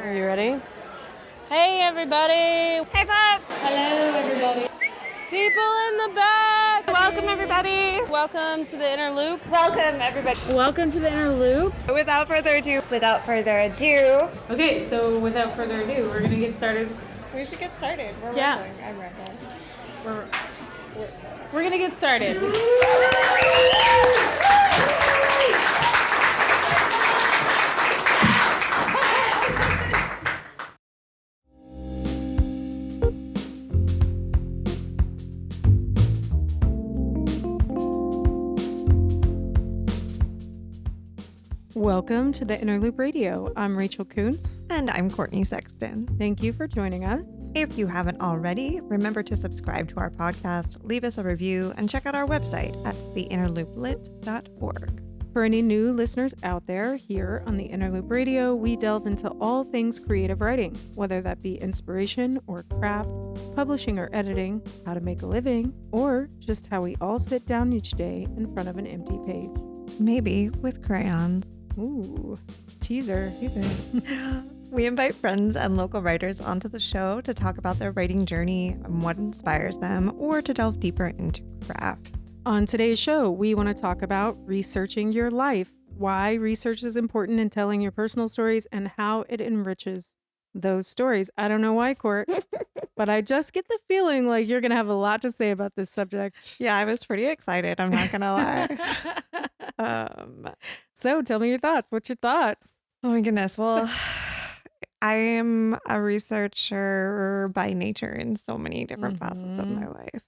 Are you ready? Hey, everybody. Hey, Pop. Hello, everybody. People in the back. Welcome, everybody. Welcome to the Inner Loop. Welcome, everybody. Welcome to the Inner Loop. Without further ado. Okay, so without further ado, we're going to get started. We should get started. We're Yeah. rambling. I'm rambling. We're going to get started. Welcome to the Inner Loop Radio. I'm Rachel Kuntz. And I'm Courtney Sexton. Thank you for joining us. If you haven't already, remember to subscribe to our podcast, leave us a review, and check out our website at theinnerlooplit.org. For any new listeners out there, here on the Inner Loop Radio, we delve into all things creative writing, whether that be inspiration or craft, publishing or editing, how to make a living, or just how we all sit down each day in front of an empty page. Maybe with crayons. Ooh, teaser. We invite friends and local writers onto the show to talk about their writing journey and what inspires them, or to delve deeper into craft. On today's show, we want to talk about researching your life, why research is important in telling your personal stories, and how it enriches those stories. I don't know why, Court, but I just get the feeling like you're going to have a lot to say about this subject. Yeah, I was pretty excited. I'm not going to lie. So tell me your thoughts. What's your thoughts? Oh my goodness. Well, I am a researcher by nature in so many different facets of my life.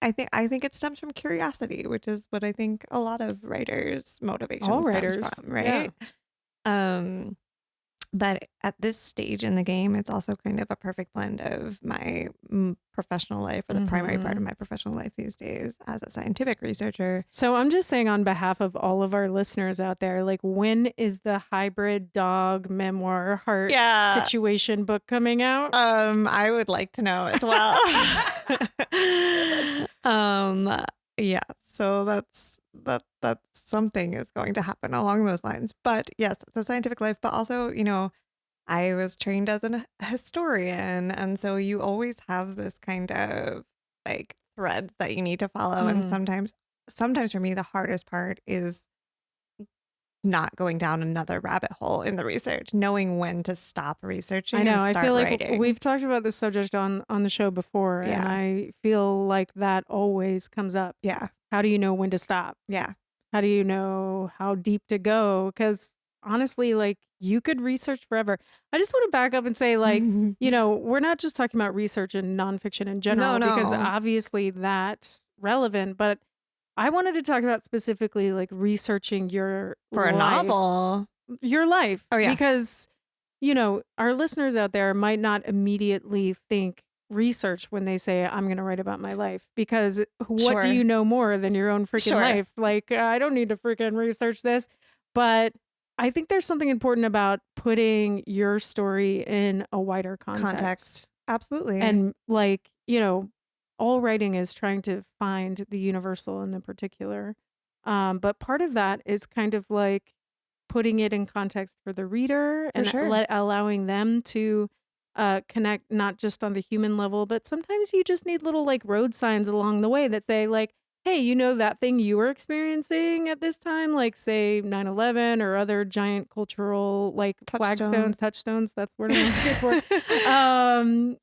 I think it stems from curiosity, which is what I think a lot of writers' motivation All stems writers, from, right? yeah. But at this stage in the game, it's also kind of a perfect blend of my professional life, or the primary part of my professional life these days as a scientific researcher. So I'm just saying on behalf of all of our listeners out there, like, when is the hybrid dog memoir heart situation book coming out? I would like to know as well. Yeah, so that's something is going to happen along those lines. But yes, it's a scientific life, but also, I was trained as a historian, and so you always have this kind of like threads that you need to follow. And sometimes for me, the hardest part is not going down another rabbit hole in the research, knowing when to stop researching. I know. And start I feel like writing. we've talked about this subject on the show before, and I feel like that always comes up. Yeah. How do you know when to stop? Yeah. How do you know how deep to go? Because honestly, like, you could research forever. I just want to back up and say, like, we're not just talking about research and nonfiction in general, because obviously that's relevant, but I wanted to talk about specifically like researching your for life, a novel, your life. Oh yeah, because our listeners out there might not immediately think research when they say I'm going to write about my life, because what do you know more than your own freaking life? Like, I don't need to freaking research this, but I think there's something important about putting your story in a wider context. Absolutely. And like, all writing is trying to find the universal and the particular. But part of that is kind of like putting it in context for the reader and allowing them to connect, not just on the human level, but sometimes you just need little like road signs along the way that say like, hey, that thing you were experiencing at this time, like say 9/11 or other giant cultural like flagstones, touchstones, that's what I'm looking for.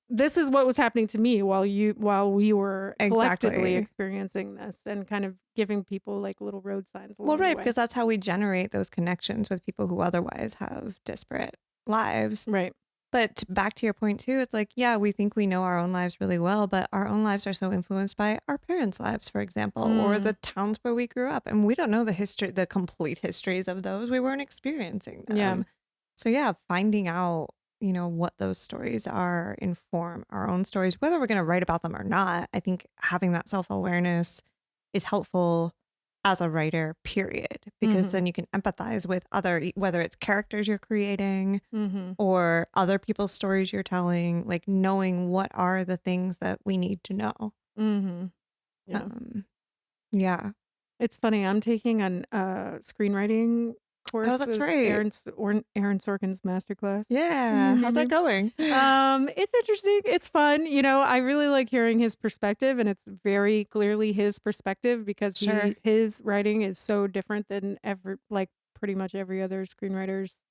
This is what was happening to me while we were collectively experiencing this, and kind of giving people like little road signs along the way. Because that's how we generate those connections with people who otherwise have disparate lives. Right. But back to your point too, it's like, yeah, we think we know our own lives really well, but our own lives are so influenced by our parents' lives, for example, or the towns where we grew up. And we don't know the complete histories of those. We weren't experiencing them. Yeah. So yeah, finding out, what those stories are inform our own stories, whether we're going to write about them or not. I think having that self-awareness is helpful as a writer, period, because then you can empathize with whether it's characters you're creating or other people's stories you're telling, like knowing what are the things that we need to know. Yeah. It's funny. I'm taking a screenwriting Oh, course that's with right. Aaron Sorkin's masterclass. Yeah. How's that Mhm. going? It's interesting. It's fun. I really like hearing his perspective, and it's very clearly his perspective because Sure. his writing is so different than pretty much every other screenwriter's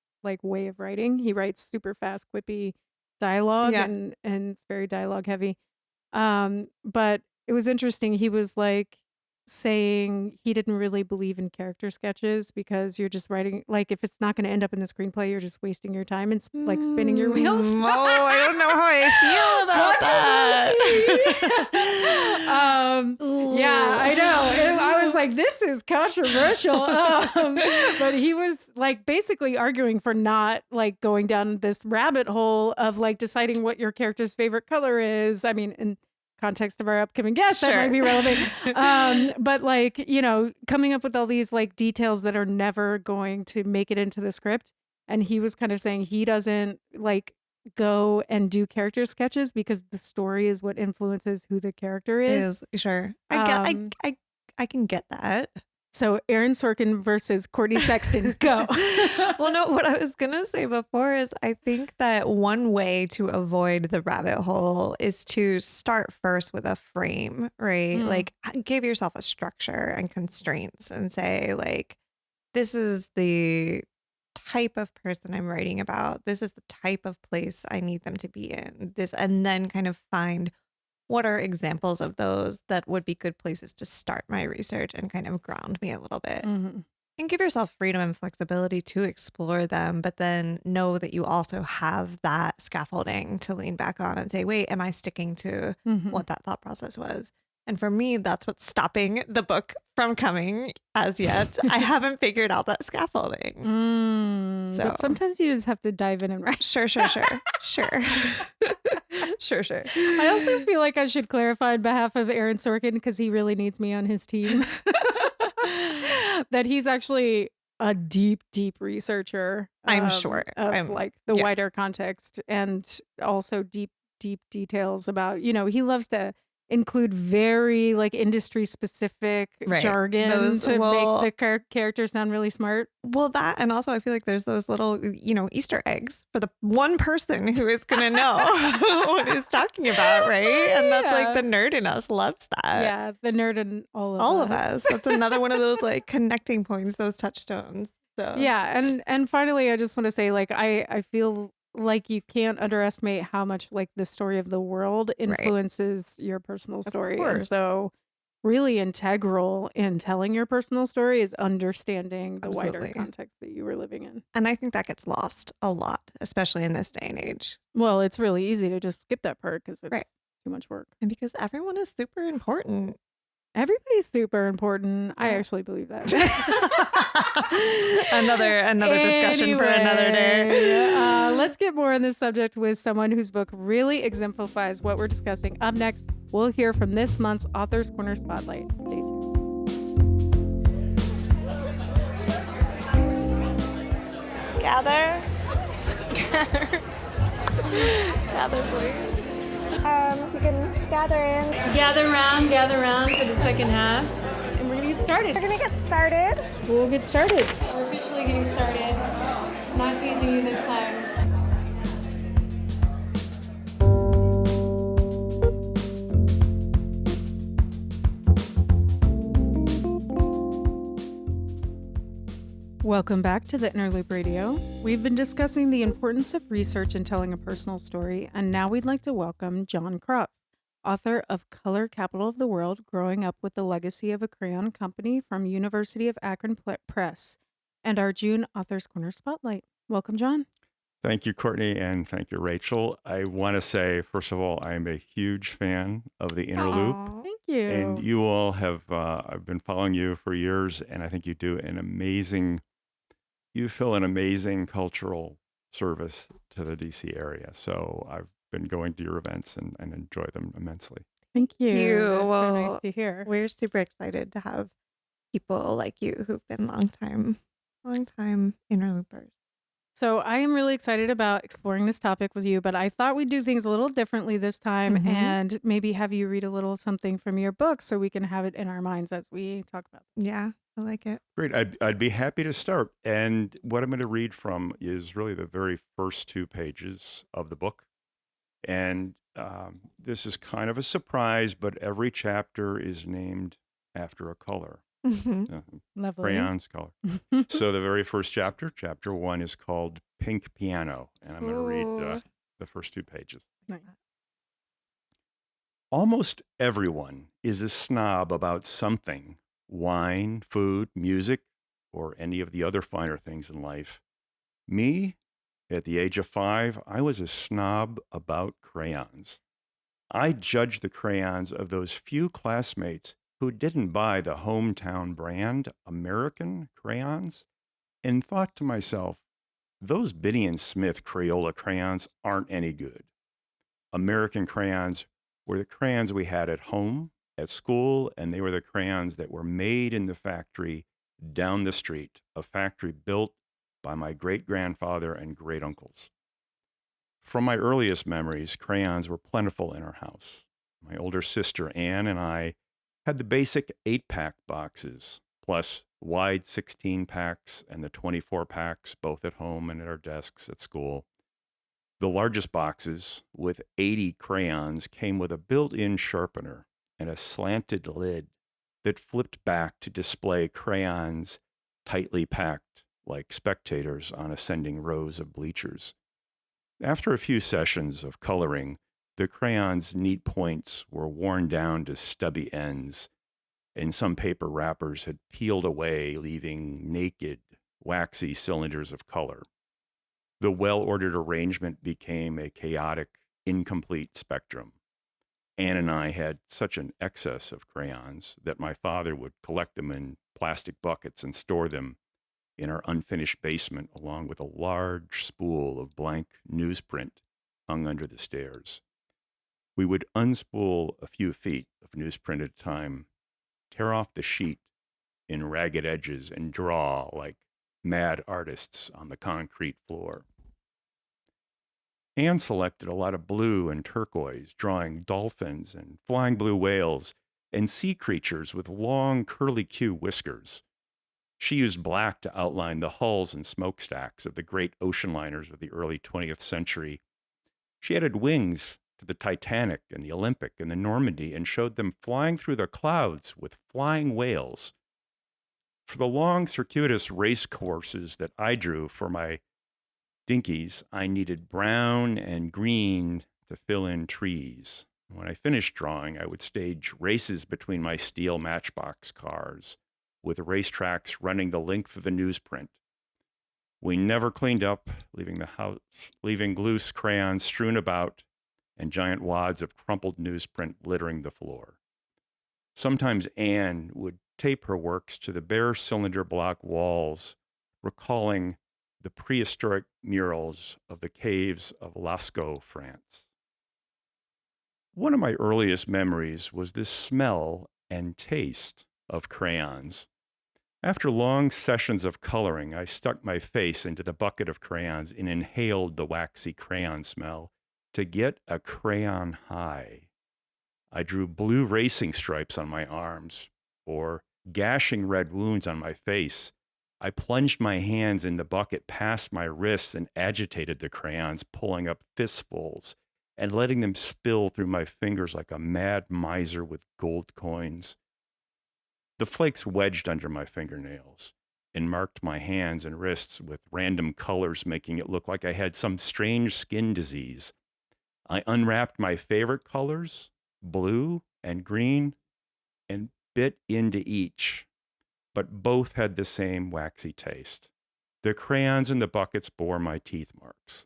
way of writing. He writes super fast, quippy dialogue, Yeah. and it's very dialogue heavy. But it was interesting. He was saying he didn't really believe in character sketches because you're just writing if it's not going to end up in the screenplay, you're just wasting your time and spinning your wheels. Oh, I don't know how I feel about Controversy. that. Yeah, I Ooh. know. I was like, this is controversial. But he was basically arguing for not going down this rabbit hole of deciding what your character's favorite color is. I mean, in context of our upcoming guest, that might Sure. be relevant. But coming up with all these details that are never going to make it into the script. And he was kind of saying he doesn't go and do character sketches because the story is what influences who the character is. Is sure. Um, I can get that. so Aaron Sorkin versus Courtney Sexton, go. Well, no, what I was going to say before is I think that one way to avoid the rabbit hole is to start first with a frame, right? Mm. Give yourself a structure and constraints and say, this is the type of person I'm writing about. This is the type of place I need them to be in. And then kind of find what are examples of those that would be good places to start my research and kind of ground me a little bit. Mhm. And give yourself freedom and flexibility to explore them, but then know that you also have that scaffolding to lean back on and say, wait, am I sticking to Mhm. what that thought process was? And for me, that's what's stopping the book from coming as yet. I haven't figured out that scaffolding. So But sometimes you just have to dive in and write. sure. Sure. Sure. I also feel like I should clarify on behalf of Aaron Sorkin because he really needs me on his team. That he's actually a deep, deep researcher. I'm sure. Of the Yeah. wider context and also deep, deep details about. He loves to include very industry specific Right. jargon Those, to well, make the character sound really smart. Well, that, and also I feel like there's those little, Easter eggs for the one person who is going to know what he's talking about, right? And that's Yeah. the nerd in us loves that. Yeah, the nerd in All of us. That's another one of those connecting points, those touchstones. So Yeah, and finally, I just want to say, I feel like you can't underestimate how much the story of the world right. influences your personal Of story, and course. so really integral in telling your personal story is understanding the wider Absolutely. context that you were living in. And I think that gets lost a lot, especially in this day and age. Well, it's really easy to just skip that part because it's Right. too much work. And because everyone is super important. Everybody's super important. I Yeah. actually believe that. Another discussion for another day. Anyway, let's get more on this subject with someone whose book really exemplifies what we're discussing. Up next, we'll hear from this month's Author's Corner Spotlight. Stay tuned. Let's gather. Gather, please. If you can gather in. Gather round for the second half. And we're going to get started. We're going to get started. We'll get started. We're officially getting started. Not teasing you this time. Welcome back to the Inner Loop Radio. We've been discussing the importance of research in telling a personal story, and now we'd like to welcome John Kropf, author of Color Capital of the World, Growing Up with the Legacy of a Crayon Company from University of Akron Press, and our June Author's Corner Spotlight. Welcome, John. Thank you, Courtney, and thank you, Rachel. I want to say, first of all, I am a huge fan of the Inner Loop. Thank you. And you all have, I've been following you for years, and I think you fill an amazing cultural service to the DC area. So I've been going to your events and enjoy them immensely. Thank you. You. That's so Well, nice to hear. We're super excited to have people like you who've been long time Inner Loopers. So I am really excited about exploring this topic with you, but I thought we'd do things a little differently this time and maybe have you read a little something from your book so we can have it in our minds as we talk about it. Yeah, I like it. Great. I'd be happy to start. And what I'm going to read from is really the very first 2 pages of the book. And this is kind of a surprise, but every chapter is named after a color, Mhm. uh, Lovely. crayons color. So the very first chapter, chapter 1, is called Pink Piano. And I'm going to read Ooh. the first 2 pages. Nice. Almost everyone is a snob about something: wine, food, music, or any of the other finer things in life. Me, at the age of 5, I was a snob about crayons. I judged the crayons of those few classmates who didn't buy the hometown brand American crayons and thought to myself, those Biddy and Smith Crayola crayons aren't any good. American crayons were the crayons we had at home, at school, and they were the crayons that were made in the factory down the street, a factory built by my great grandfather and great uncles. From my earliest memories, crayons were plentiful in our house. My older sister Anne and I had the basic 8-pack boxes, plus wide 16 packs and the 24 packs, both at home and at our desks at school. The largest boxes, with 80 crayons, came with a built-in sharpener and a slanted lid that flipped back to display crayons tightly packed like spectators on ascending rows of bleachers. After a few sessions of coloring, the crayons' neat points were worn down to stubby ends, and some paper wrappers had peeled away, leaving naked, waxy cylinders of color. The well-ordered arrangement became a chaotic, incomplete spectrum. Anne and I had such an excess of crayons that my father would collect them in plastic buckets and store them in our unfinished basement, along with a large spool of blank newsprint hung under the stairs. We would unspool a few feet of newsprint at a time, tear off the sheet in ragged edges, and draw like mad artists on the concrete floor. Anne selected a lot of blue and turquoise, drawing dolphins and flying blue whales and sea creatures with long curly-Q whiskers. She used black to outline the hulls and smokestacks of the great ocean liners of the early 20th century. She added wings to the Titanic and the Olympic and the Normandy and showed them flying through the clouds with flying whales. For the long, circuitous race courses that I drew for my dinkies, I needed brown and green to fill in trees. When I finished drawing, I would stage races between my steel matchbox cars, with racetracks running the length of the newsprint. We never cleaned up, leaving loose crayons strewn about and giant wads of crumpled newsprint littering the floor. Sometimes Anne would tape her works to the bare cylinder block walls, recalling the prehistoric murals of the caves of Lascaux, France. One of my earliest memories was the smell and taste of crayons. After long sessions of coloring, I stuck my face into the bucket of crayons and inhaled the waxy crayon smell to get a crayon high. I drew blue racing stripes on my arms, or gashing red wounds on my face. I plunged my hands in the bucket past my wrists and agitated the crayons, pulling up fistfuls and letting them spill through my fingers like a mad miser with gold coins. The flakes wedged under my fingernails and marked my hands and wrists with random colors, making it look like I had some strange skin disease. I unwrapped my favorite colors, blue and green, and bit into each, but both had the same waxy taste. The crayons in the buckets bore my teeth marks.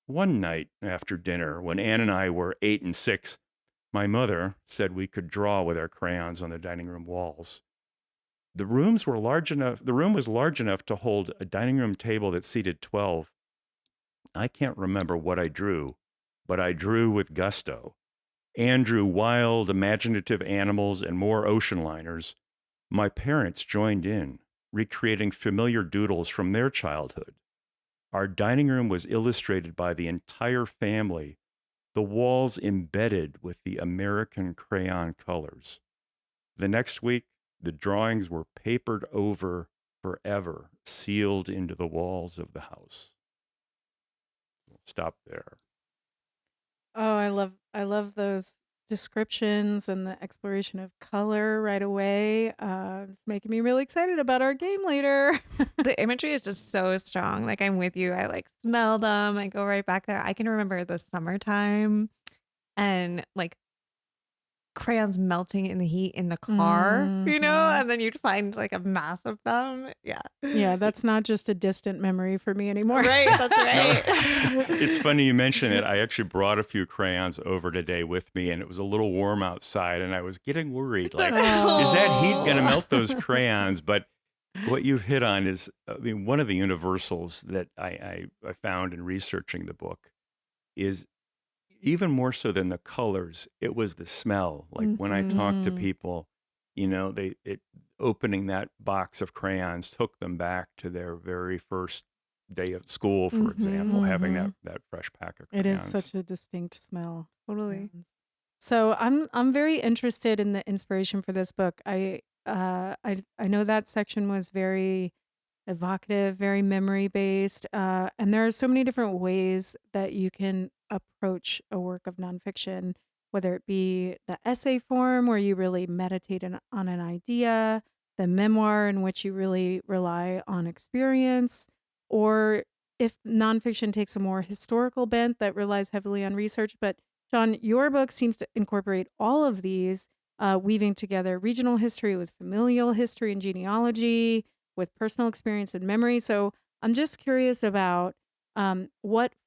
One night after dinner, when Anne and I were 8 and 6, my mother said we could draw with our crayons on the dining room walls. The room was large enough to hold a dining room table that seated 12. I can't remember what I drew, but I drew with gusto. Anne drew wild, imaginative animals and more ocean liners. My parents joined in, recreating familiar doodles from their childhood. Our dining room was illustrated by the entire family, the walls embedded with the American crayon colors. The next week, The drawings were papered over forever, sealed into the walls of the house. We'll stop there. Oh, I love those descriptions and the exploration of color right away. It's making me really excited about our game later. The imagery is just so strong. Like I'm with you. I like smell them. I go right back there. I can remember the summertime and like crayons melting in the heat in the car, Mhm. and then you'd find like a mass of them. Yeah. Yeah, that's not just a distant memory for me anymore. Right. That's No, right. it's funny you mention it. I actually brought a few crayons over today with me, and it was a little warm outside, and I was getting worried, like, is that heat going to Oh. melt those crayons? But what you've hit on is, I mean, one of the universals that I found in researching the book is even more so than the colors, it was the smell. Like when I talked to Mhm. people, opening that box of crayons took them back to their very first day of school, for example, having that Mhm. that fresh pack of It is crayons. such a distinct smell. Totally. Yes. So I'm very interested in the inspiration for this book. I know that section was very evocative, very memory based, and there are so many different ways that you can approach a work of nonfiction, whether it be the essay form where you really meditate on an idea, the memoir in which you really rely on experience, or if nonfiction takes a more historical bent that relies heavily on research. But John, your book seems to incorporate all of these, weaving together regional history with familial history and genealogy, with personal experience and memory. So I'm just curious about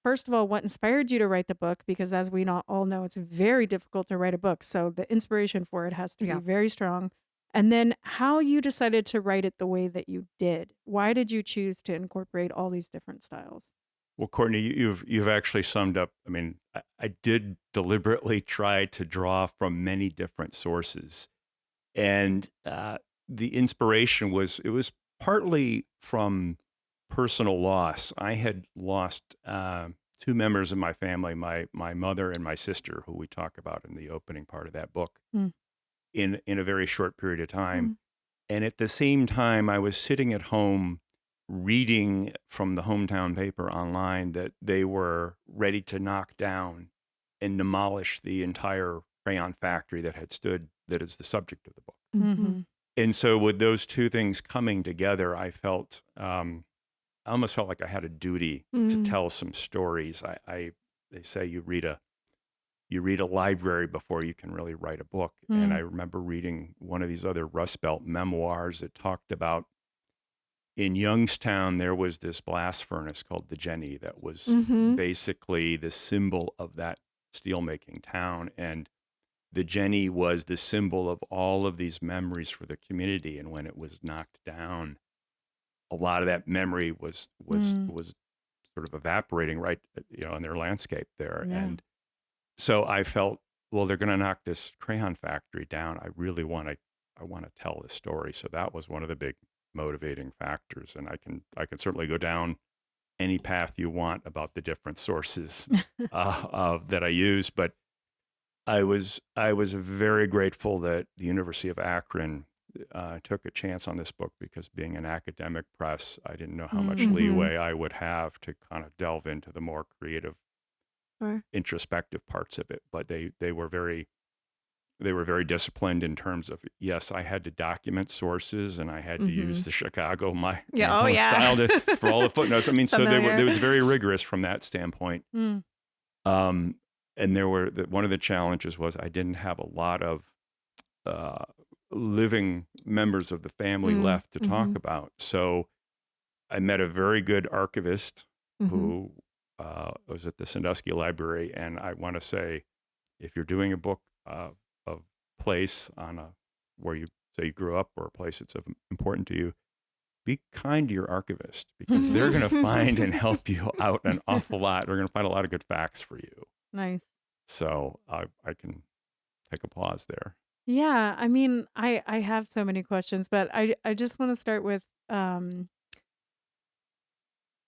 first of all, what inspired you to write the book? Because as we not all know, it's very difficult to write a book. So the inspiration for it has to be Yeah. very strong. And then how you decided to write it the way that you did. Why did you choose to incorporate all these different styles? Well, Courtney, you've actually summed up. I mean, I did deliberately try to draw from many different sources, and the inspiration was partly from personal loss. I had lost two members of my family, my mother and my sister, who we talk about in the opening part of that book, Mm. in a very short period of time. Mm. And at the same time, I was sitting at home reading from the hometown paper online that they were ready to knock down and demolish the entire crayon factory that is the subject of the book. Mm-hmm. Mhm. And so, with those two things coming together, I almost felt like I had a duty to Mm. tell some stories. They say you read a library before you can really write a book. And I Mm. remember reading one of these other Rust Belt memoirs that talked about in Youngstown, there was this blast furnace called the Jenny that was Mm-hmm. basically the symbol of that steelmaking town. And the Jenny was the symbol of all of these memories for the community. And when it was knocked down, a lot of that memory Mm. was sort of evaporating right, in their landscape there. Yeah. And so I felt, well, they're going to knock this crayon factory down. I want to tell this story. So that was one of the big motivating factors. And I can certainly go down any path you want about the different sources that I use. But I was very grateful that the University of Akron took a chance on this book because being an academic press, I didn't know how much Mm. Mm-hmm. leeway I would have to kind of delve into the more creative Sure. introspective parts of it, but they were very disciplined in terms of, yes, I had to document sources and I had to Mm-hmm. use the Chicago Yeah. Oh, Mantle yeah. style for all the footnotes. I mean, so Familiar. they was very rigorous from that standpoint. Mm. Um, and one of the challenges was I didn't have a lot of uh, living members of the family Mm. left to talk Mm-hmm. about. So I met a very good archivist Mm-hmm. who was at the Sandusky Library, and I want to say, if you're doing a book of place where you say you grew up or a place that's important to you, be kind to your archivist because they're going to find and help you out an awful lot. They're going to find a lot of good facts for you. Nice. So I can take a pause there. Yeah, I mean, I have so many questions, but I just want to start with um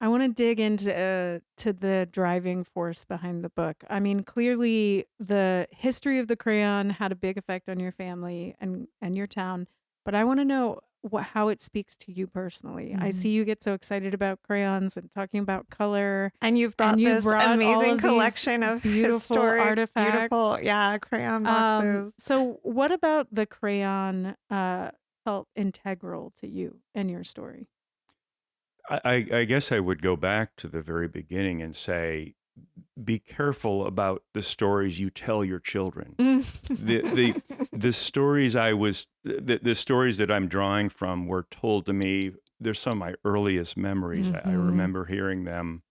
I want to dig into to the driving force behind the book. I mean, clearly the history of the crayon had a big effect on your family and your town. but I want to know how it speaks to you personally. I see you get so excited about crayons and talking about color, And you've and brought you this brought all amazing of these collection of beautiful historic, beautiful, artifacts. yeah, crayon boxes. So what about the crayon felt integral to you and your story? I guess I would go back to the very beginning and say, be careful about the stories you tell your children. The the stories the stories that I'm drawing from were told to me. They're some of my earliest memories. I remember hearing them.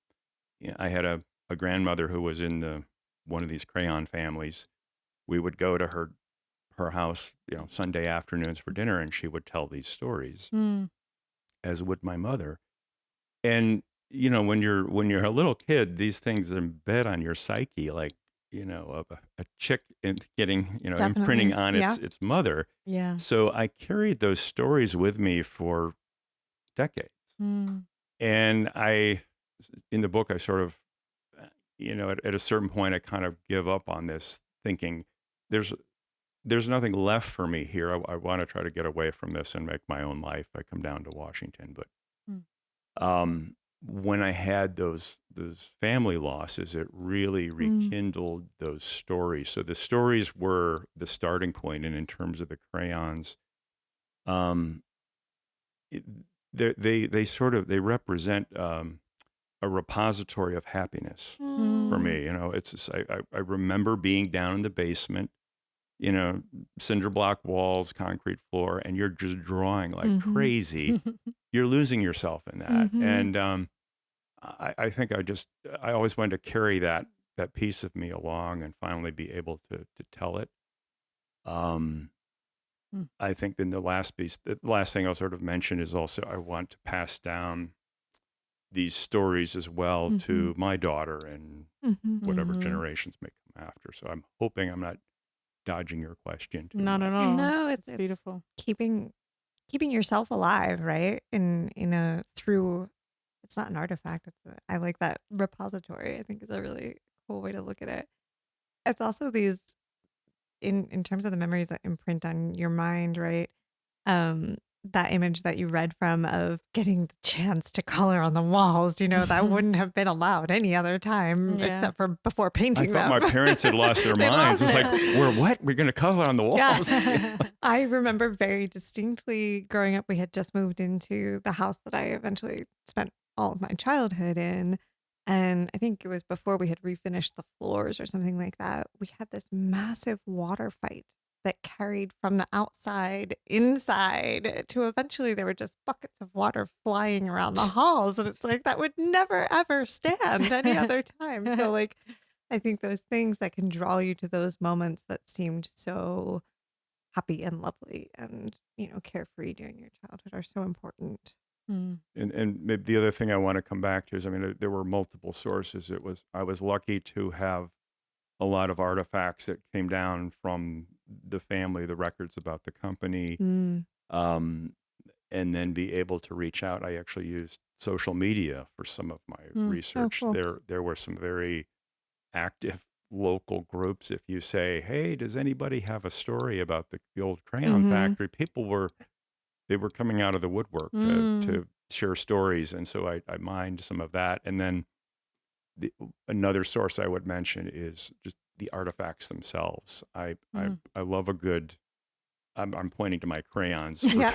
I had a grandmother who was in one of these crayon families. We would go to her house, Sunday afternoons for dinner, and she would tell these stories, Mm. as would my mother. And when you're a little kid, these things embed on your psyche, like a chick getting imprinting Definitely. on Yeah. its mother. Yeah. So I carried those stories with me for decades. Mm. And in the book, I sort of, at a certain point, I kind of give up on this, thinking there's there's nothing left for me here. I want to try to get away from this and make my own life. I come down to Washington, but Mm. when I had those family losses, it really rekindled those stories. So the stories were the starting point, and in terms of the crayons, um, it, they represent a repository of happiness for Mm. me. It's just, I remember being down in the basement, cinder block walls, concrete floor, and you're just drawing like crazy. You're losing yourself in that. And I think I always wanted to carry that piece of me along and finally be able to tell it. Um, Mm. I think then the last thing I'll sort of mention is also I want to pass down these stories as well to my daughter and whatever Mhm. generations may come after. So I'm hoping I'm not dodging your question too Not at much. all. No, It's it's beautiful. keeping yourself alive, right? In a through it's not an artifact. I like that repository. I think it's a really cool way to look at it. It's also these in terms of the memories that imprint on your mind, right? Um, that image that you read from of getting the chance to color on the walls, that wouldn't have been allowed any other time Yeah. except for before I painting thought my them. parents had lost their They minds. lost It's like, it. we're going to color on the Yeah. walls. I remember very distinctly growing up, we had just moved into the house that I eventually spent all of my childhood in. And I think it was before we had refinished the floors or something like that. We had this massive water fight that carried from the outside inside to eventually there were just buckets of water flying around the halls. And it's like that would never, ever stand any other time. So, like, I think those things that can draw you to those moments that seemed so happy and lovely and, carefree during your childhood are so important. Mm. And maybe the other thing I want to come back to is, I mean, there were multiple sources. I was lucky to have a lot of artifacts that came down from the family, the records about the company, Mm. um, and then be able to reach out. I actually used social media for some of my Mm. Oh, research. cool. There were some very active local groups. If you say, "Hey, does anybody have a story about the old crayon Mhm. factory?" They were coming out of the woodwork Mm. to share stories, and so I mined some of that. And then another source I would mention is just the artifacts themselves. Mm. I love a good. I'm pointing to my crayons Yeah.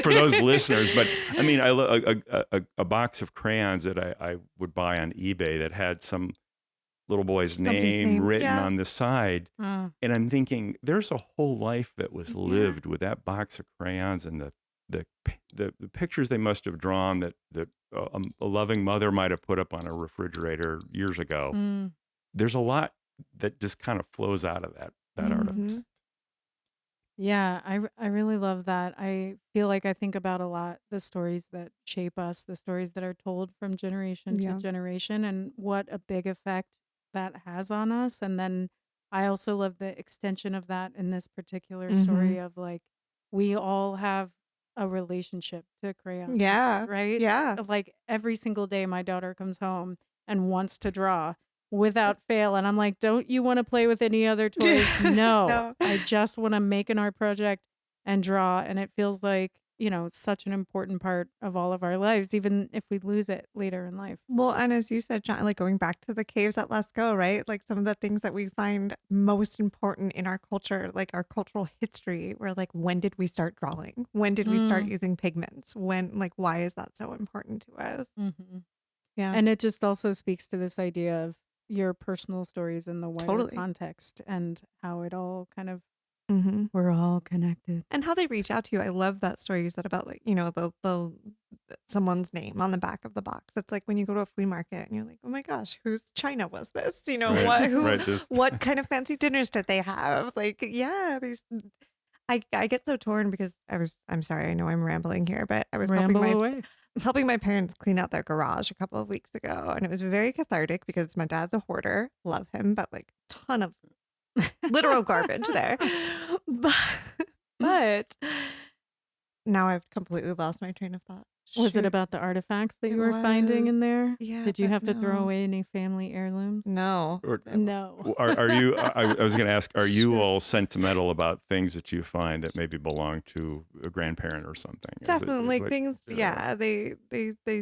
for those listeners, but I mean, I a box of crayons that I would buy on eBay that had some little boy's Somebody's name name. written Yeah. on the side. Mm. And I'm thinking, there's a whole life that was Yeah. lived with that box of crayons and the pictures they must have drawn that a loving mother might have put up on a refrigerator years ago. Mm. There's a lot that just kind of flows out of that artifact. Mhm. Yeah, I really love that. I feel like I think about a lot the stories that shape us, the stories that are told from generation to Yeah. generation, and what a big effect that has on us. And then I also love the extension of that in this particular story Mhm. of like we all have a relationship to crayons, Yeah. right? Yeah. Like every single day my daughter comes home and wants to draw without fail. And I'm like, don't you want to play with any other toys? No, No. I just want to make an art project and draw. And it feels like, such an important part of all of our lives, even if we lose it later in life. Well, and as you said, John, like going back to the caves at Lascaux, right? Like some of the things that we find most important in our culture, like our cultural history, where like when did we start drawing? When did we start Mm, using pigments? Like why is that so important to us? hmm Yeah, And it just also speaks to this idea of your personal stories in the wider totally. context and how it all kind of, Hmm. we're all connected. And how they reach out to you. I love that story you said about like, the someone's name on the back of the box. It's like when you go to a flea market and you're like, oh my gosh, whose china was this? Right, Who, right. This what kind of fancy dinners did they have? Like, yeah, I get so torn because I'm sorry, I know I'm rambling here, but Ramble away. was helping my parents clean out their garage a couple of weeks ago, and it was very cathartic because my dad's a hoarder, love him, but like ton of literal garbage there. But, but now I've completely lost my train of thought. Was it Shoot. about the artifacts that It you were finding was. in there? Yeah, Did you but have to throw no. away any family heirlooms? No. or No. are you? I was going to ask, are you Shoot. all sentimental about things that you find that maybe belong to a grandparent or something? Definitely Is like like, things, yeah, they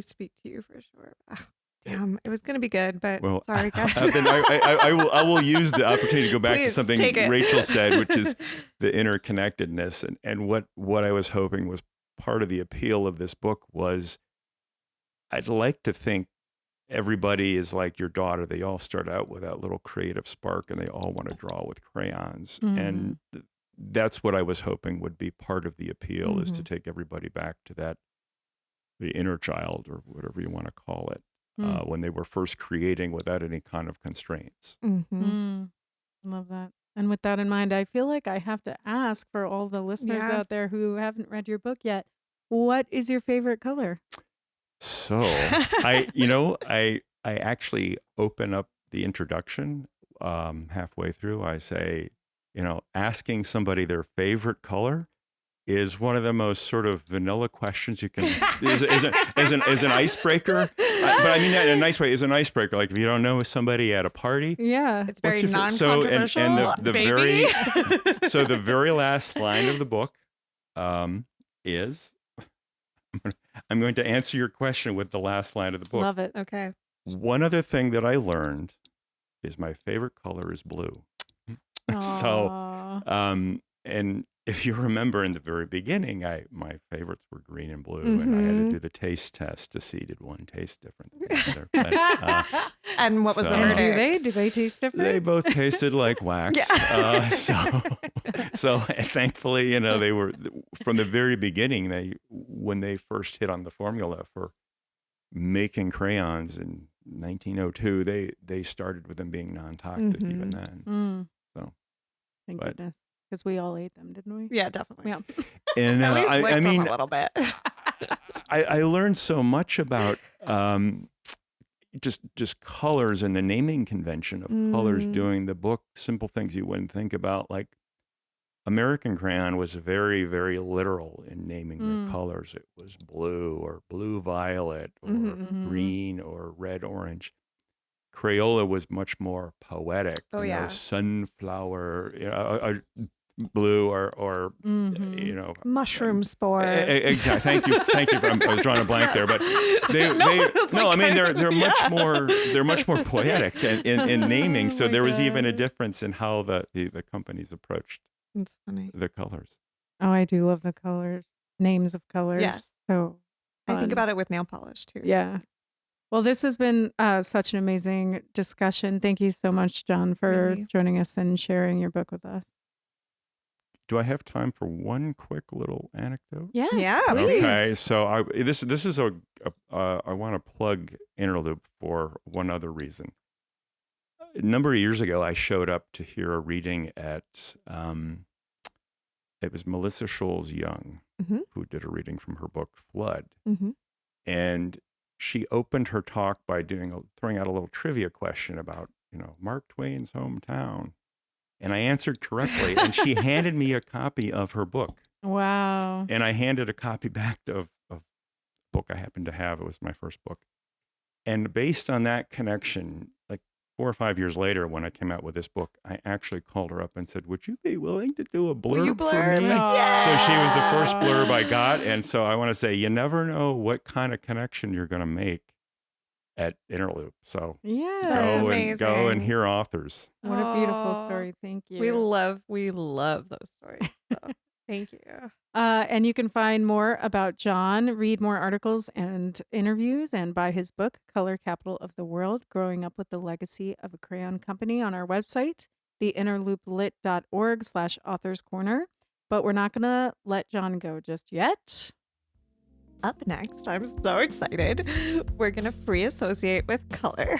speak to you for sure. Ugh, eh, damn, it was gonna be good, but well, sorry guys. then I will use the opportunity to go back to Please something take it. Rachel said, which is the interconnectedness, and what I was hoping was part of the appeal of this book was I'd like to think everybody is like your daughter. They all start out with that little creative spark and they all want to draw with crayons. Mhm. And that's what I was hoping would be part of the appeal is to Mhm. take everybody back to that, the inner child or whatever you want to call it, Mm. when they were first creating without any kind of constraints. Mhm. Mm. Love that. And with that in mind, I feel like I have to ask for all the listeners Yeah. out there who haven't read your book yet, what is your favorite color? So I actually open up the introduction halfway through. I say, asking somebody their favorite color is one of the most sort of vanilla questions you can is an icebreaker. But I mean that in a nice way. Is an icebreaker. Like if you don't know somebody at a party, Yeah. It's what's very your non-controversial, and the baby. the very last line of the book is I'm going to answer your question with the last line of the book. Love it. Okay. One other thing that I learned is my favorite color is blue. So, Aw. and if you remember in the very beginning, my favorites were green and blue, and I had to Mhm. do the taste test to see did one taste different than the other. But, And what was the so And verdict? do they taste they different? both tasted like wax. Yeah. So thankfully, they were from the very beginning. When they first hit on the formula for making crayons in 1902, they started with them being non-toxic even Mhm. then. Mm, So, thank but goodness. Because we all ate them, didn't we? Yeah, definitely. Yeah. and At least I licked them a mean, little bit. I learned so much about just colors and the naming convention of colors Mm. doing the book. Simple things you wouldn't think about, like American Crayon was very, very literal in naming their Mm. colors. It was blue or blue violet or Mhm. Mhm. green or red orange. Crayola was much more poetic, Oh yeah. sunflower, blue or Mhm. Mushroom spore. exactly. Thank you. I was drawing a blank there, Yes. but they No, it was no, like I mean kind of- they're much yeah. more poetic in naming. Oh So my there was even a God. difference in how the companies approached It's funny. the colors. Oh, I do love the colors. Names of colors. Yes. So I think fun. about it with nail polish too. Yeah. Well, this has been such an amazing discussion. Thank you so much, John, for Really. joining us and sharing your book with us. Do I have time for one quick little anecdote? Yes, Yeah, please. Okay, so this is I want to plug Interloop for one other reason. A number of years ago, I showed up to hear a reading at it was Melissa Scholes Young Mhm. who did a reading from her book Flood, Mhm. and she opened her talk by throwing out a little trivia question about Mark Twain's hometown, and I answered correctly, and she handed me a copy of her book. Wow. And I handed a copy back of a book I happened to have. It was my first book. And based on that connection, like 4 or 5 years later, when I came out with this book, I actually called her up and said, "Would you be willing to do a Will you blurb for me?" blurb? So she was the first blurb I got. Aw. And so I want to say, you never know what kind of connection you're going to make at Interloop. So Yes. That's go and amazing. hear authors. What a beautiful Aw. story. Thank We you. love those stories. So thank you. And you can find more about John, read more articles and interviews, and buy his book, Color Capital of the World, Growing Up with the Legacy of a Crayon Company, on our website, theinterlooplit.org/authors corner. But we're not going to let John go just yet. Up next, I'm so excited. We're going to free associate with color.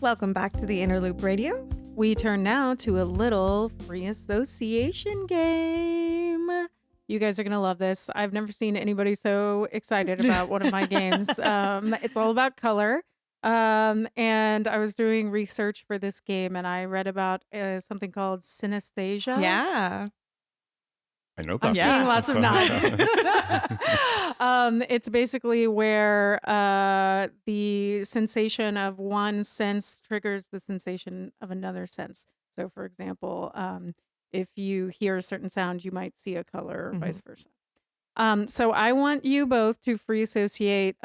Welcome back to the Interloop Radio. We turn now to a little free association game. You guys are going to love this. I've never seen anybody so excited about one of my games. It's all about color. And I was doing research for this game, and I read about something called synesthesia. Yeah. I know I'm about seeing this. lots of nods. It's basically where the sensation of one sense triggers the sensation of another sense. So, for example, if you hear a certain sound, you might see a color, or vice versa. So I want you both to free associate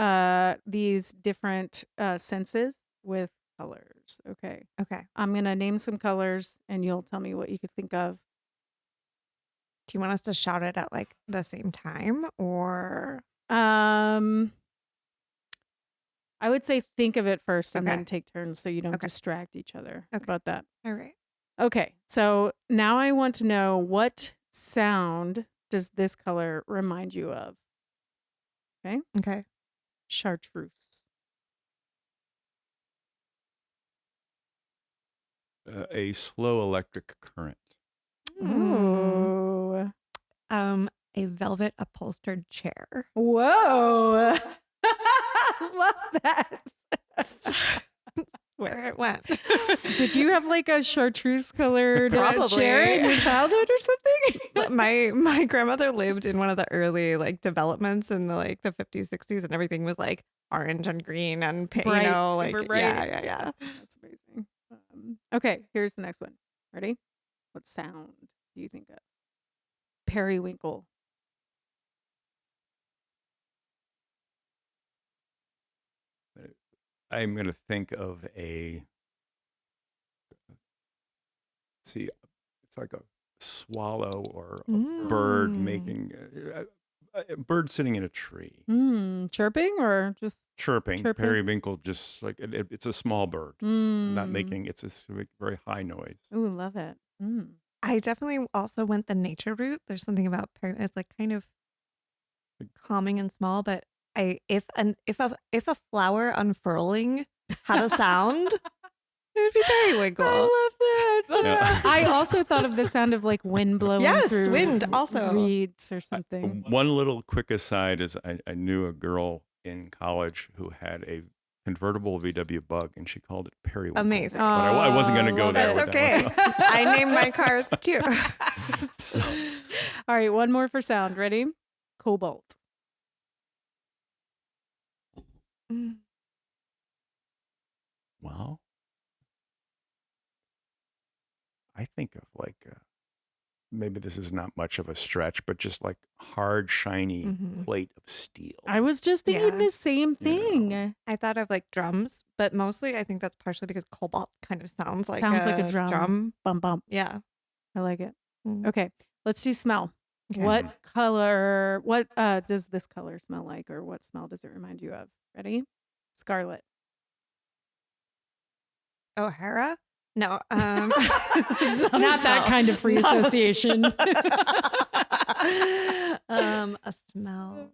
these different senses with colors. Okay. Okay. I'm going to name some colors, and you'll tell me what you could think of. Do you want us to shout it at like the same time or? I would say think of it first and Okay. then take turns so you don't Okay. distract each other. How Okay. about that? All right. Okay, so now I want to know, what sound does this color remind you of? Okay. Chartreuse. A slow electric current. Ooh. A velvet upholstered chair. Whoa. Love that. Where it went. Did you have like a chartreuse colored chair Probably. in your childhood or something? my grandmother lived in one of the early like developments in the like the 50s, 60s, and everything was like orange and green and pink, Bright, you know, like super bright. yeah. That's amazing. Okay, here's the next one. Ready? What sound do you think of? Periwinkle. I'm going to think of it's like a swallow or a bird making, a bird sitting in a tree. Chirping or just Chirping. Chirping. Periwinkle, just like it's a small bird. Not making, it's a very high noise. Ooh, love it. I definitely also went the nature route. There's something about it's like kind of calming and small, but if a flower unfurling had a sound, it would be periwinkle. I love that. Yeah. I also thought of the sound of like wind blowing Yes, through wind also. reeds or something. One little quick aside is I knew a girl in college who had a convertible VW Bug, and she called it Periwinkle. Amazing. But I wasn't going to go love there it. That's with okay. that one. I named my cars too. So, All right, one more for sound. Ready? Cobalt. well, I think of like maybe this is not much of a stretch, but just like hard, shiny plate of steel. I was just thinking Yeah. the same You know. thing. I thought of like drums, but mostly I think that's partially because cobalt kind of sounds like a drum. Bump, bump. Yeah. I like it. Mm. Okay, let's do smell. Okay. What color, what does this color smell like, or what smell does it remind you of? Ready? Scarlet. O'Hara? No, it's not a Not that smell. kind of free Not a association. A smell.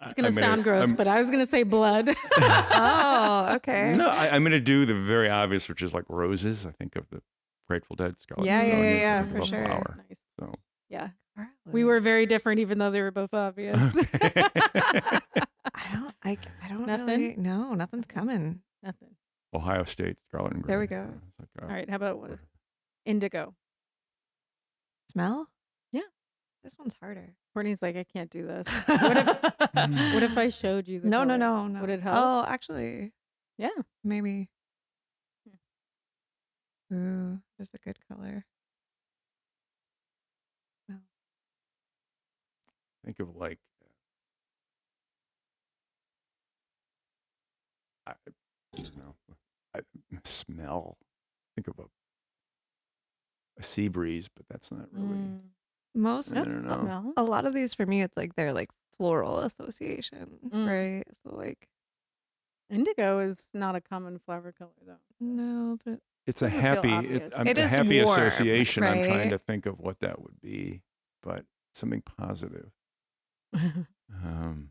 It's gonna sound gross, but I was gonna say blood. Oh, okay. No, I'm going to do the very obvious, which is like roses. I think of the Grateful Dead, Scarlet Yeah, yeah, Begonias. yeah, I think for of a sure. flower. Nice. So. Yeah. We Garlic. were very different, even though they were both obvious. Okay. I don't Nothing? really. No, nothing's coming. Nothing. Ohio State, Scarlet and Gray. There we go. It's like, All right. How about what? Indigo. Smell? Yeah. This one's harder. Courtney's like, I can't do this. What if I showed you the No, color? no. Would it help? Oh, actually, Yeah. maybe. Ooh, there's a good color. Smell. think of like, I don't know, smell. Think of a sea breeze, but that's not really. Most I That's don't a know. smell. a lot of these for me, it's like they're like floral association, right? So like, Indigo is not a common flower color, though. no, but It's a Doesn't feel happy. obvious. I'm It a is happy warm, association. I'm trying right? to think of what that would be, but something positive. Um,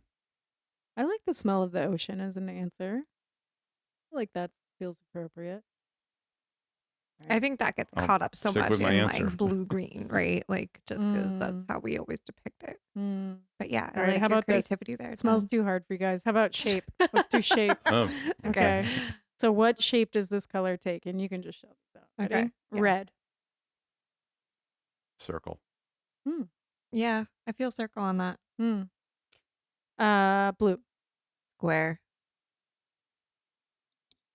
I like the smell of the ocean as an answer. I feel like that feels appropriate. I think that gets I'll caught up so stick much with my in answer. like blue green, right? Like just because that's Mm. how we always depict it. Mm. But yeah, I All right, like how your about this? creativity there. It smells Tom. too hard for you guys. How about shape? Let's do shapes. Oh, Okay. So what shape does this color take? And you can just show this out. Ready? Okay, yeah. Red. circle. Yeah, I feel circle on that. Blue. Square.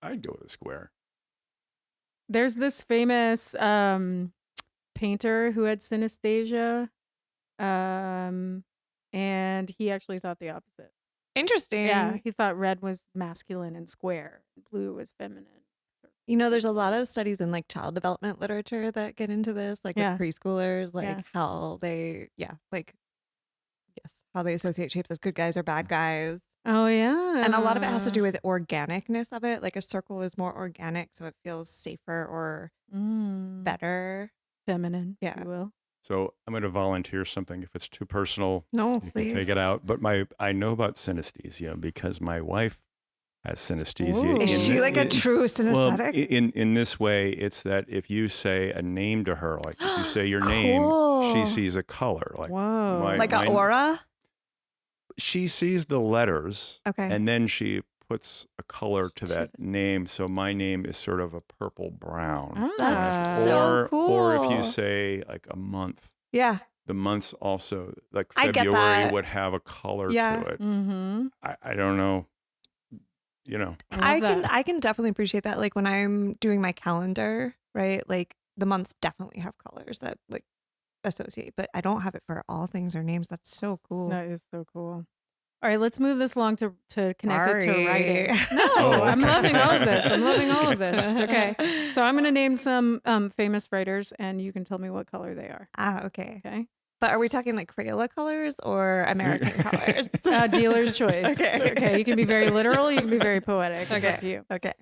I'd go with a square. There's this famous painter who had synesthesia. And he actually thought the opposite. Interesting. Yeah, he thought red was masculine and square, and blue was feminine. You know, there's a lot of studies in like child development literature that get into this, like Yeah. with preschoolers, like Yeah. how they, how they associate shapes as good guys or bad guys. Oh yeah. And a lot of it has to do with the organicness of it. Like a circle is more organic, so it feels safer or better. feminine, if Yeah. you will. So I'm going to volunteer something. If it's too personal, No, you please. can take it out. But I know about synesthesia because my wife has synesthesia. Ooh. Is she like a true Well, synesthetic? in this way, it's that if you say a name to her, like if you say your name, she Cool. sees a color. Like Whoa. Like an aura? she sees the letters, Okay. and then she puts a color to that name. So my name is sort of a purple brown. That's so cool. Or if you say like a month, Yeah. the months also, like I get February that. would have a color Yeah. to it. Mm-hmm. I don't know, you know. I can definitely appreciate that. Like when I'm doing my calendar, right? Like the months definitely have colors that like associate, but I don't have it for all things or names. That's so cool. That is so cool. All right, let's move this along to connect it to Sorry. writing. No, Oh, I'm okay. loving all of this. I'm loving all of this. Okay. So I'm going to name some famous writers, and you can tell me what color they are. Okay. Okay. But are we talking like Crayola colors or American colors? Dealer's choice. Okay. You can be very literal. You can be very poetic. It's up to you. Okay.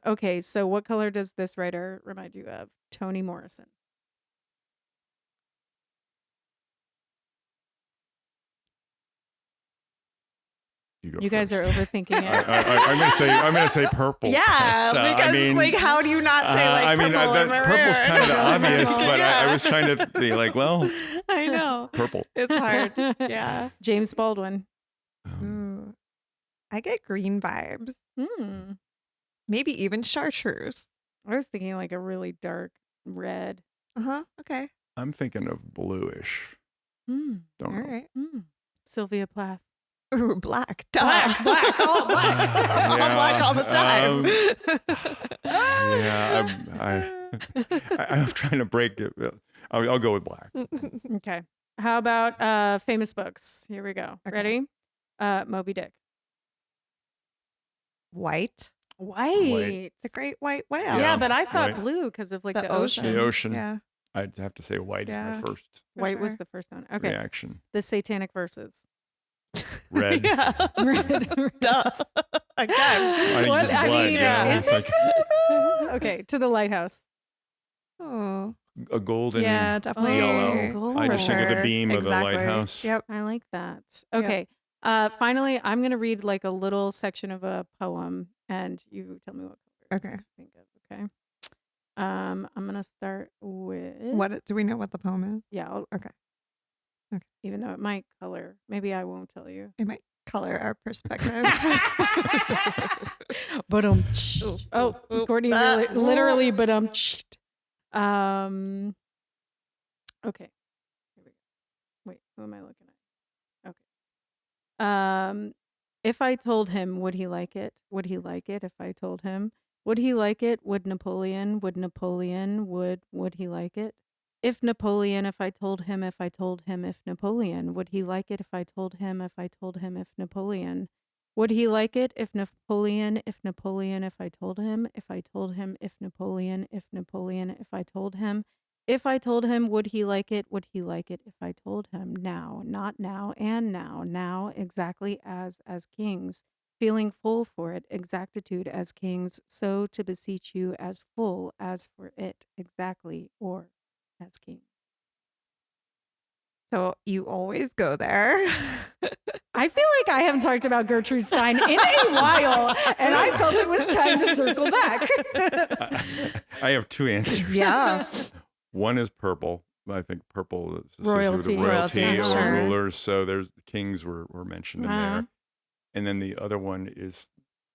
Okay. So what color does this writer remind you of? Toni Morrison. You guys are overthinking it. I'm gonna say purple. Yeah, but, because I mean, like, how do you not say like I mean, purple? that purple's kind of obvious, but I Yeah. was trying to be like, well, I know purple. it's hard. Yeah. James Baldwin. Ooh. I get green vibes. Maybe even chartreuse. I was thinking like a really dark red. Okay. I'm thinking of bluish. Don't All know. right. Sylvia Plath. Ooh, black. Black, all black. All black all the time. I'm trying to break it. I'll go with black. Okay. How about famous books? Here we go. Okay. Ready? Moby Dick. White. White. The great white whale. Yeah, but I thought White. blue because of like the ocean. ocean. The ocean. Yeah. I'd have to say white is Yeah. my first For White was sure. the first one. Okay. reaction. The Satanic Verses. Red. Yeah. Red. Dust. Again. I think What? just I blood, mean, yeah. is It's it like okay, to the lighthouse. Oh. a golden Yeah, definitely. yellow. I For just think of the sure. beam of the Exactly. lighthouse. Yep. I like that. Yep. Okay. Finally, I'm going to read like a little section of a poem and you tell me what color Okay. you think of, okay? I'm going to start with What do we know what the poem is? Yeah, Okay. even though it might color. Maybe I won't tell you. It might color our perspective. But oh, Oop. Courtney literally but okay. Here we go. Wait, who am I looking at? Okay. If I told him, would he like it? Would he like it if I told him? Would he like it? Would Napoleon? Would he like it? If Napoleon, if I told him, if Napoleon, would he like it if I told him, if Napoleon? Would he like it if Napoleon, if I told him, if Napoleon, if I told him? If I told him, would he like it? Would he like it if I told him? Now, not now, and now, exactly as kings, feeling full for it, exactitude as kings, so to beseech you as full as for it, exactly, or as king. So you always go there. I feel like I haven't talked about Gertrude Stein in a while, and I felt it was time to circle back. I have two answers. Yeah. One is purple. I think purple is Royalty. associated with royalty or Sure. rulers. So there's the kings were mentioned in Uh-huh. there. And then the other one is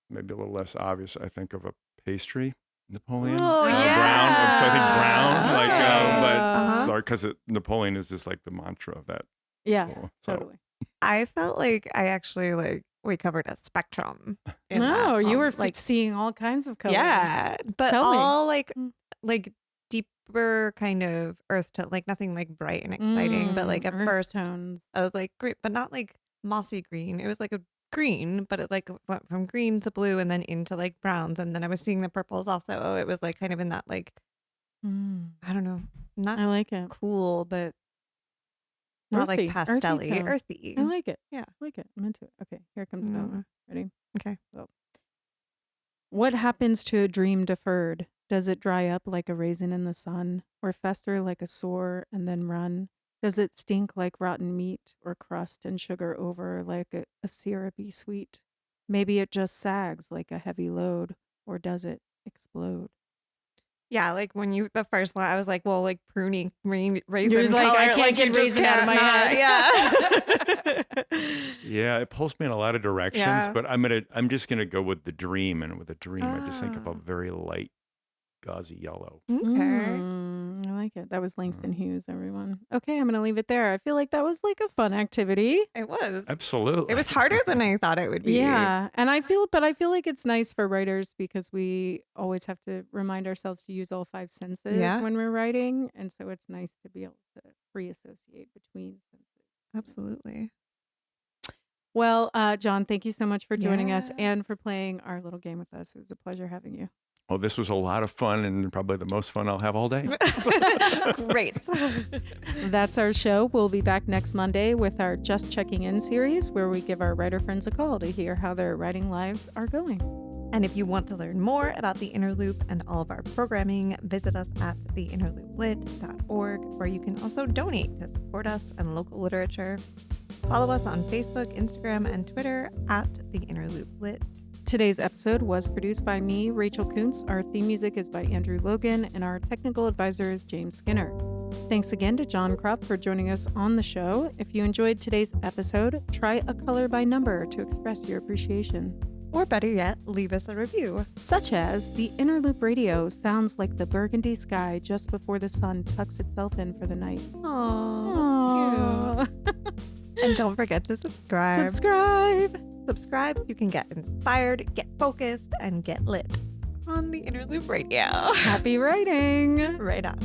maybe a little less obvious. I think of a pastry, Napoleon. Oh, yeah. Brown. So I think brown. Like, Okay. but Uh-huh. sorry, because Napoleon is just like the mantra of that. Yeah, So totally. I felt like I actually we covered a spectrum. In No, that you were poem. like seeing all kinds of colors. Yeah, but Tell me. all Mm. like deeper kind of earth tone, like nothing like bright and exciting. But like at Earth first tones. I was like, great, but not like mossy green. It was like a green, but it like went from green to blue and then into like browns. And then I was seeing the purples also. It was like kind of in that like, I don't know, not I like it. cool, but not Earthy, like earthy pastel-y, tone. earthy. I like it. Yeah. I like it. I'm into it. Okay, here comes another one. Ready? Okay. So, what happens to a dream deferred? Does it dry up like a raisin in the sun, or fester like a sore and then run? Does it stink like rotten meat, or crust and sugar over like a syrupy sweet? Maybe it just sags like a heavy load, or does it explode? Yeah, like when the first line, I was like, well, like pruny green raisin was like, color, I can't get you just raisin out of my cannot- Yeah. yeah, it pulls me in a lot of directions. Yeah. But I'm just gonna go with the dream, and with a dream, I just think of a Ah. very light, gauzy yellow. Okay. I like it. That was Langston Hughes, everyone. Okay, I'm going to leave it there. I feel like that was like a fun activity. It was. Absolutely. It was harder than I thought it would be. Yeah. And I feel like it's nice for writers because we always have to remind ourselves to use all five senses Yeah. when we're writing. And so it's nice to be able to free associate between senses. Absolutely. Well, John, thank you so much for joining us Yeah. and for playing our little game with us. It was a pleasure having you. Oh, this was a lot of fun and probably the most fun I'll have all day. Great. That's our show. We'll be back next Monday with our Just Checking In series, where we give our writer friends a call to hear how their writing lives are going. And if you want to learn more about The Inner Loop and all of our programming, visit us at theinnerlooplit.org, where you can also donate to support us and local literature. Follow us on Facebook, Instagram, and Twitter at The Inner Loop Lit. Today's episode was produced by me, Rachel Kuntz. Our theme music is by Andrew Logan, and our technical advisor is James Skinner. Thanks again to John Kropf for joining us on the show. If you enjoyed today's episode, try a color by number to express your appreciation. Or better yet, leave us a review. Such as, the Inner Loop Radio sounds like the burgundy sky just before the sun tucks itself in for the night. Aww. And don't forget to subscribe. Subscribe so you can get inspired, get focused, and get lit on the Inner Loop Radio. Happy writing! Right on.